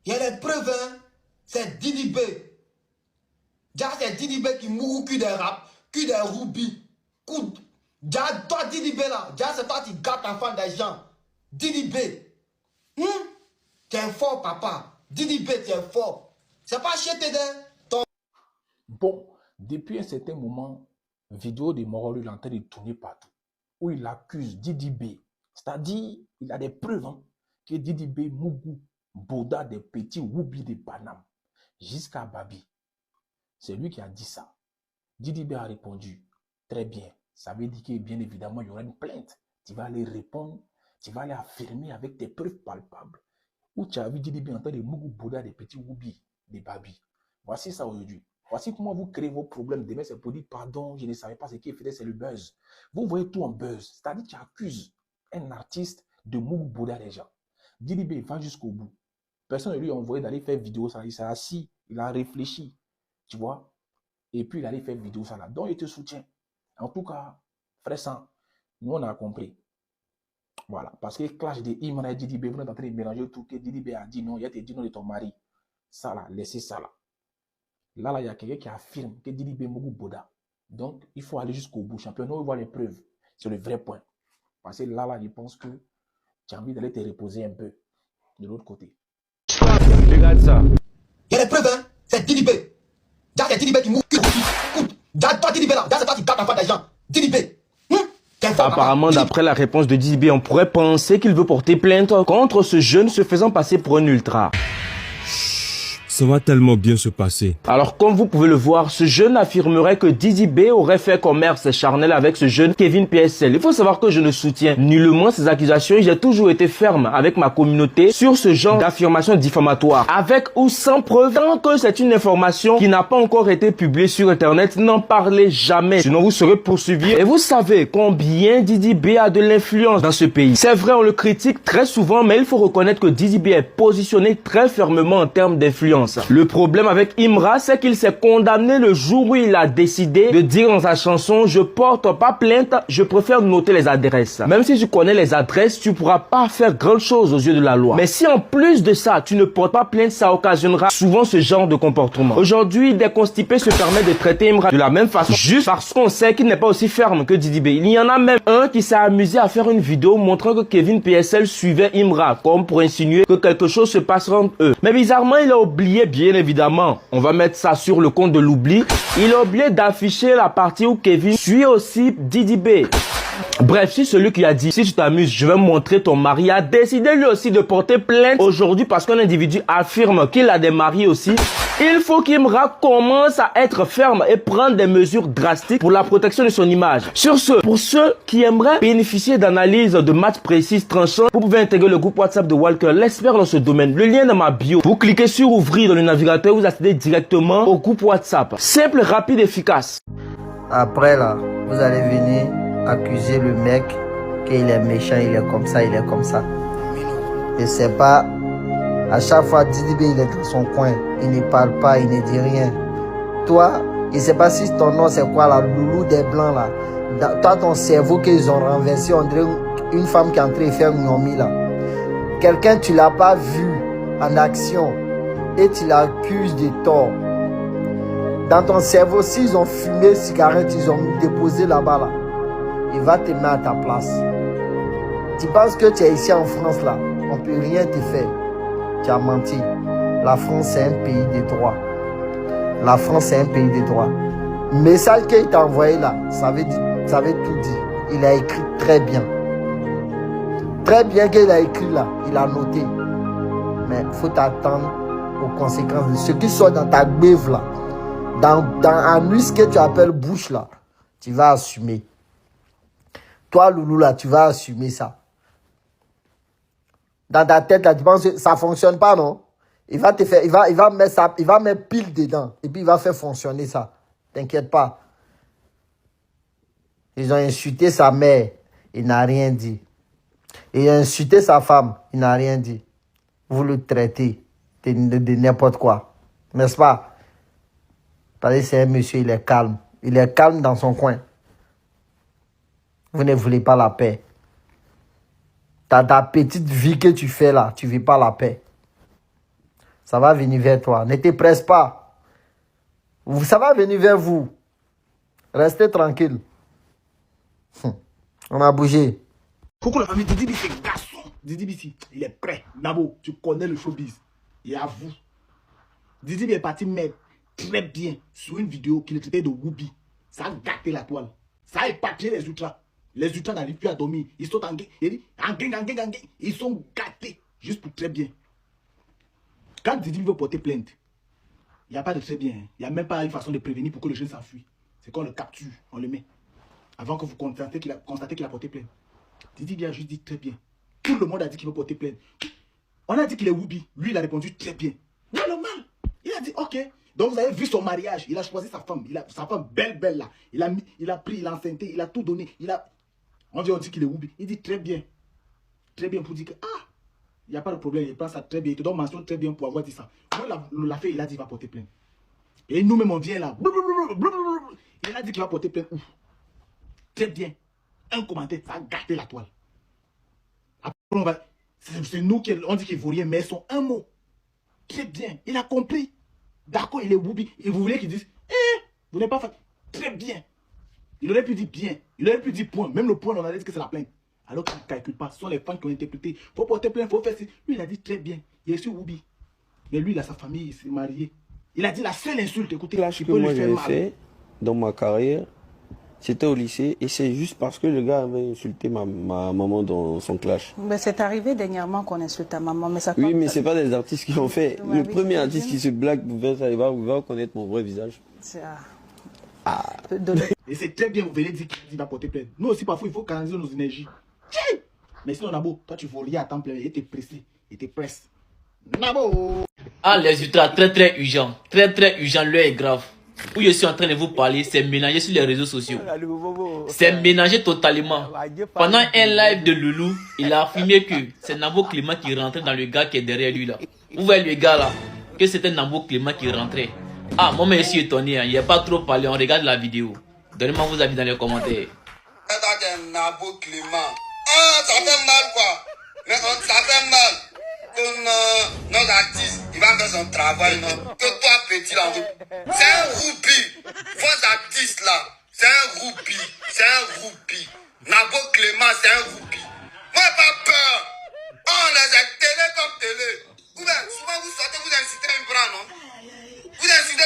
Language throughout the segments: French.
Il y a les preuves, hein. C'est Didi B. Déjà, c'est Didi B qui mourut cul des rap, cul des roubilles. Déjà, toi, Didi B là, déjà, c'est toi qui gâtes l'enfant des gens. Didi B. Tu es fort, papa. Didi B, tu es fort. C'est pas chez ton... Bon, depuis un certain moment, vidéo de Morolu est en train de tourner partout, où il accuse Didi B. C'est-à-dire, il a des preuves que Didi B Mougou Boda des petits Woubi de Panam, jusqu'à Babi. C'est lui qui a dit ça. Didi B a répondu, très bien. Ça veut dire que bien évidemment, il y aura une plainte. Tu vas aller répondre, tu vas aller affirmer avec tes preuves palpables. Où tu as vu Didi B en train de Mougou Boda des petits Woubi de Babi. Voici ça aujourd'hui. Voici comment vous créez vos problèmes. Demain, c'est pour dire pardon, je ne savais pas ce qu'il faisait, c'est le buzz. Vous voyez tout en buzz. C'est-à-dire que tu accuses un artiste de Mougou Boda des gens. Didi B va jusqu'au bout. Personne ne lui a envoyé d'aller faire vidéo ça. Il s'est assis, il a réfléchi, tu vois. Et puis il allait faire vidéo ça là. Donc il te soutient. En tout cas, frère Sang, nous on a compris. Voilà. Parce que clash de Imran et Didi B, vous êtes en train de mélanger tout. Que Didi B a dit non, il a dit non de ton mari. Ça là, laissez ça là. Là, il y a quelqu'un qui affirme que Didi B Mougou Boda. Donc, il faut aller jusqu'au bout. Champion, on voit les preuves. C'est le vrai point. Parce que là, je pense que tu as envie d'aller te reposer un peu de l'autre côté. Regarde ça. Il y a les preuves, hein. C'est Didi B. Déjà, c'est Didi B qui mourut. Déjà, toi, Didi B là. Déjà, c'est toi qui gâtes l'enfant des gens. Didi B. Apparemment, d'après la réponse de Didi B, on pourrait penser qu'il veut porter plainte contre ce jeune se faisant passer pour un ultra. Ça va tellement bien se passer. Alors, comme vous pouvez le voir, ce jeune affirmerait que Didi B aurait fait commerce charnel avec ce jeune Kevin PSL. Il faut savoir que je ne soutiens nullement ces accusations. J'ai toujours été ferme avec ma communauté sur ce genre d'affirmations diffamatoires. Avec ou sans preuve, tant que c'est une information qui n'a pas encore été publiée sur Internet, n'en parlez jamais. Sinon, vous serez poursuivi. Et vous savez combien Didi B a de l'influence dans ce pays. C'est vrai, on le critique très souvent, mais il faut reconnaître que Didi B est positionné très fermement en termes d'influence. Le problème avec Imra, c'est qu'il s'est condamné le jour où il a décidé de dire dans sa chanson « Je porte pas plainte, je préfère noter les adresses ». Même si tu connais les adresses, tu pourras pas faire grand chose aux yeux de la loi. Mais si en plus de ça, tu ne portes pas plainte, ça occasionnera souvent ce genre de comportement. Aujourd'hui, des constipés se permettent de traiter Imra de la même façon, juste parce qu'on sait qu'il n'est pas aussi ferme que Didi B. Il y en a même un qui s'est amusé à faire une vidéo montrant que Kevin PSL suivait Imra, comme pour insinuer que quelque chose se passera entre eux. Mais bizarrement, il a oublié, bien évidemment, on va mettre ça sur le compte de l'oubli, il a oublié d'afficher la partie où Kevin suit aussi Didi B. Bref, si celui qui a dit, si tu t'amuses, je vais montrer ton mari, a décidé lui aussi de porter plainte aujourd'hui parce qu'un individu affirme qu'il a des maris aussi, il faut qu'Imra commence à être ferme et prendre des mesures drastiques pour la protection de son image. Sur ce, pour ceux qui aimeraient bénéficier d'analyses de matchs précises tranchantes, vous pouvez intégrer le groupe WhatsApp de Walker, l'expert dans ce domaine. Le lien est dans ma bio. Vous cliquez sur ouvrir dans le navigateur, vous accédez directement au groupe WhatsApp. Simple, rapide, efficace. Après là, vous allez venir accuser le mec qu'il est méchant, il est comme ça, il est comme ça. Et c'est pas... À chaque fois, Didi B, il est dans son coin. Il ne parle pas, il ne dit rien. Toi, je ne sais pas si ton nom c'est quoi là, Loulou des Blancs là. Toi, ton cerveau qu'ils ont renversé, on dirait une femme qui est en train de faire Nyomi là. Quelqu'un, tu l'as pas vu en action et tu l'accuses de tort. Dans ton cerveau, s'ils ont fumé cigarette, ils ont déposé là-bas là. Il va te mettre à ta place. Tu penses que tu es ici en France là, on peut rien te faire. Tu as menti. La France c'est un pays de droit. La France c'est un pays de droit. Le message qu'il t'a envoyé là, ça veut tout dire. Il a écrit très bien. Très bien qu'il a écrit là, il a noté. Mais il faut t'attendre aux conséquences de ce qui sort dans ta beuve là. Dans un ce que tu appelles bouche là, tu vas assumer. Toi Loulou là, tu vas assumer ça. Dans ta tête là, tu penses que ça fonctionne pas, non? Il va te faire, il va mettre ça, il va mettre pile dedans et puis il va faire fonctionner ça. T'inquiète pas. Ils ont insulté sa mère, il n'a rien dit. Ils ont insulté sa femme, il n'a rien dit. Vous le traitez de n'importe quoi, n'est-ce pas? Parce que c'est un monsieur, il est calme. Il est calme dans son coin. Vous ne voulez pas la paix. Ta petite vie que tu fais là, tu ne vis pas la paix. Ça va venir vers toi. Ne te presse pas. Ça va venir vers vous. Restez tranquille. On a bougé. Coucou la famille, Didi B, c'est garçon. Didi B, il est prêt. Nabo, tu connais le showbiz. Et à vous. Didi B est parti mettre très bien sur une vidéo qu'il traitait de Whoopi. Ça a gâté la toile. Ça a épargné les ultras. Les ultras n'arrivent plus à dormir. Ils sont en gang. Ils sont gâtés. Juste pour très bien. Quand Didi veut porter plainte, il n'y a pas de très bien. Il n'y a même pas une façon de prévenir pour que le jeune s'enfuit. C'est qu'on le capture, on le met. Avant que vous constatez qu'il a porté plainte. Didi a juste dit très bien. Tout le monde a dit qu'il veut porter plainte. On a dit qu'il est Whoopi. Lui, il a répondu très bien. Normal. Il a dit ok. Donc vous avez vu son mariage. Il a choisi sa femme. Sa femme belle là. Il a pris, il a enceinté, il a tout donné. On dit qu'il est Whoopi. Il dit très bien. Très bien pour dire que il n'y a pas de problème. Il prend ça très bien. Il te donne mention très bien pour avoir dit ça. Moi, la fait, il a dit qu'il va porter plainte. Et nous-mêmes, on vient là. Il a dit qu'il va porter plainte. Très bien. Un commentaire, ça a gâté la toile. Après, c'est nous qui on dit qu'il ne vaut rien, mais ils sont un mot. Très bien. Il a compris. D'accord, il est Whoopi. Et vous voulez qu'il dise, vous n'avez pas fait. Très bien. Il aurait pu dire bien. Il aurait pu dire point. Même le point, on a dit que c'est la plainte. Alors qu'il ne calcule pas. Ce sont les fans qui ont interprété. Il faut porter plainte, il faut faire ci. Lui, il a dit très bien. Il est sur Whoopi. Mais lui, il a sa famille, il s'est marié. Il a dit la seule insulte. Écoutez, Là, ce que moi j'ai fait dans ma carrière, c'était au lycée. Et c'est juste parce que le gars avait insulté ma maman dans son clash. Mais c'est arrivé dernièrement qu'on insulte ta maman. Mais ça oui, mais c'est pas des artistes qui l'ont fait. Le premier artiste qui se blague pour faire ça, il va reconnaître mon vrai visage. Et c'est très bien, vous venez dire qu'il va porter plainte. Nous aussi, parfois, il faut canaliser nos énergies. Mais sinon, Nabo, toi, tu vaux rien à temps plein. Il était pressé. Il était presse. Nabo! Ah, les ultras, très urgent. Très urgent, l'heure est grave. Où je suis en train de vous parler, c'est mélangé sur les réseaux sociaux. C'est mélangé totalement. Pendant un live de Loulou, il a affirmé que c'est Nabo Clément qui rentrait dans le gars qui est derrière lui là. Vous voyez le gars là, que c'était Nabo Clément qui rentrait. Ah, moi je suis étonné, hein. Il n'y a pas trop parlé, on regarde la vidéo. Donnez-moi vos avis dans les commentaires. Nabo Clément. Ah, ça fait mal quoi. Mais ça fait mal. Nos artistes, il va faire son travail, non? Que toi, petit là, c'est un Whoopi. Vos artistes là, c'est un Whoopi. C'est un Whoopi. Nabo Clément, c'est un Whoopi. Moi, pas peur. On les a télé comme télé. Ou bien, souvent vous sortez, vous incitez un bras, non? Vous incitez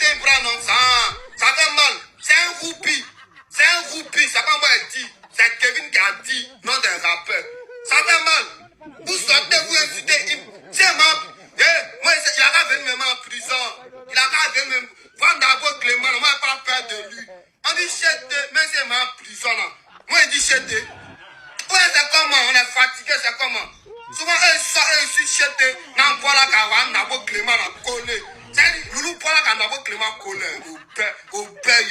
un bras, non? Ça fait mal. C'est un Whoopi. C'est un Whoopi. C'est pas moi qui dit. C'est Kevin qui a dit, non d'un rappeur. Ça fait mal. Vous sortez, vous incitez. C'est mal. Moi, il a qu'à venir même en prison. Il a qu'à venir même. Voir Nabo Clément, moi, je n'ai pas peur de lui. On dit chete, même si il est en prison. Là. Moi, il dit chete. Ouais, c'est comment? On est fatigué, c'est comment? Souvent, eux, ils sont chete. Non, voilà, quand Nabo Clément a collé. Loulou, voilà, quand Nabo Clément collé. Au père,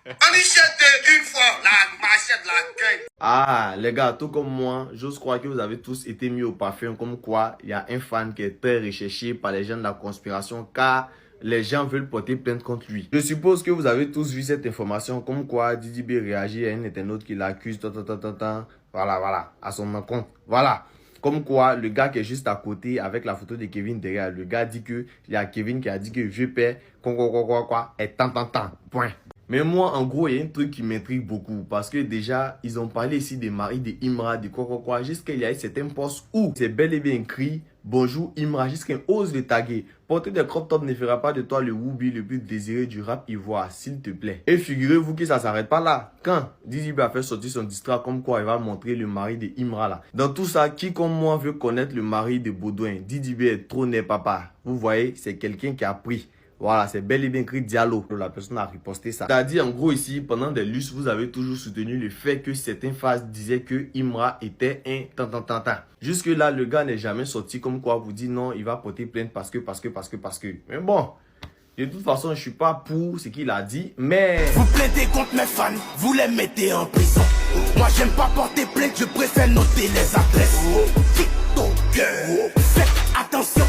on dit chete une fois. La machette, la gueule. Ah, les gars, tout comme moi, j'ose croire que vous avez tous été mis au parfum, comme quoi il y a un fan qui est très recherché par les gens de la conspiration, car les gens veulent porter plainte contre lui. Je suppose que vous avez tous vu cette information, comme quoi Didi B réagit à un internaute qui l'accuse, voilà, à son encontre, voilà. Comme quoi, le gars qui est juste à côté avec la photo de Kevin derrière, le gars dit que, il y a Kevin qui a dit que vieux père, et tant, point. Mais moi, en gros, il y a un truc qui m'intrigue beaucoup. Parce que déjà, ils ont parlé ici des maris de Imra, de quoi. Jusqu'à il y a eu certains posts où c'est bel et bien écrit bonjour Imra, jusqu'à ose le taguer. Porter des crop tops ne fera pas de toi le Whoopi le plus désiré du rap ivoire, s'il te plaît. Et figurez-vous que ça s'arrête pas là. Quand Didi B a fait sortir son distract comme quoi il va montrer le mari de Imra là. Dans tout ça, qui comme moi veut connaître le mari de Baudouin? Didi B est trop né papa. Vous voyez, c'est quelqu'un qui a pris. Voilà, c'est bel et bien écrit Diallo. La personne a riposté ça. C'est-à-dire, en gros, ici, pendant des lustres, vous avez toujours soutenu le fait que certains phases disaient que Imra était un tant. Jusque là, le gars n'est jamais sorti comme quoi vous dit non, il va porter plainte parce que. Mais bon, de toute façon, je suis pas pour ce qu'il a dit, mais... Vous plaidez contre mes fans, vous les mettez en prison. Moi, j'aime pas porter plainte, je préfère noter les adresses. Faites attention.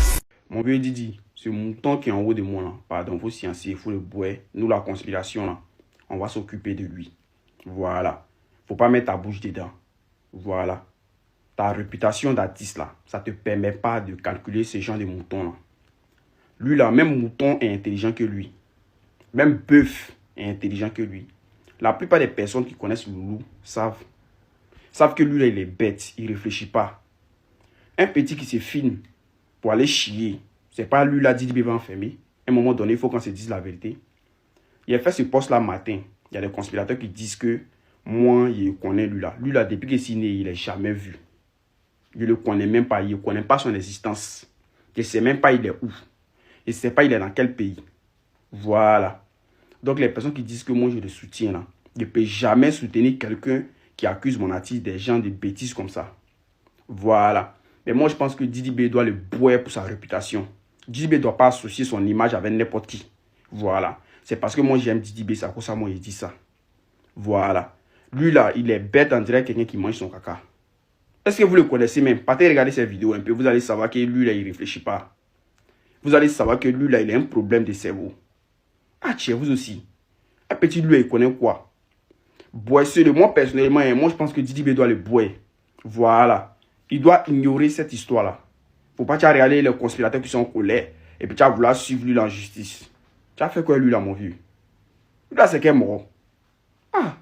Mon vieux Didi, ce mouton qui est en haut de moi là, pardon, vos scientifiques, il faut le boire. Nous, la conspiration là, on va s'occuper de lui. Voilà. Faut pas mettre ta bouche dedans. Voilà. Ta réputation d'artiste là, ça te permet pas de calculer ce genre de moutons là. Lui là, même mouton est intelligent que lui. Même bœuf est intelligent que lui. La plupart des personnes qui connaissent Loulou savent que lui là, il est bête, il ne réfléchit pas. Un petit qui se filme pour aller chier, c'est pas lui là, Didi B va enfermer. À un moment donné, il faut qu'on se dise la vérité. Il a fait ce poste là matin. Il y a des conspirateurs qui disent que moi, je connais lui là. Lui là, depuis qu'il est né, il n'est jamais vu. Je ne le connais même pas. Il ne connaît pas son existence. Je ne sais même pas il est où. Je ne sais pas il est dans quel pays. Voilà. Donc les personnes qui disent que moi je le soutiens là, je ne peux jamais soutenir quelqu'un qui accuse mon artiste des gens de bêtises comme ça. Voilà. Mais moi je pense que Didi B doit le boire pour sa réputation. Didi B ne doit pas associer son image avec n'importe qui. Voilà. C'est parce que moi j'aime Didi B, c'est à cause de ça moi je dis ça. Voilà. Lui là, il est bête, on dirait quelqu'un qui mange son caca. Est-ce que vous le connaissez même? Partez regarder cette vidéo un peu, vous allez savoir que lui là, il ne réfléchit pas. Vous allez savoir que lui là, il a un problème de cerveau. Ah tiens, vous aussi. Un petit lui, il connaît quoi? Boire seul. Moi personnellement, moi je pense que Didi B doit le boire. Voilà. Il doit ignorer cette histoire-là. Faut pas regarder les conspirateurs qui sont en colère et puis tu vas vouloir suivre lui en justice. Tu as fait quoi lui là, mon vieux? Lui là, c'est qu'un mort. Ah.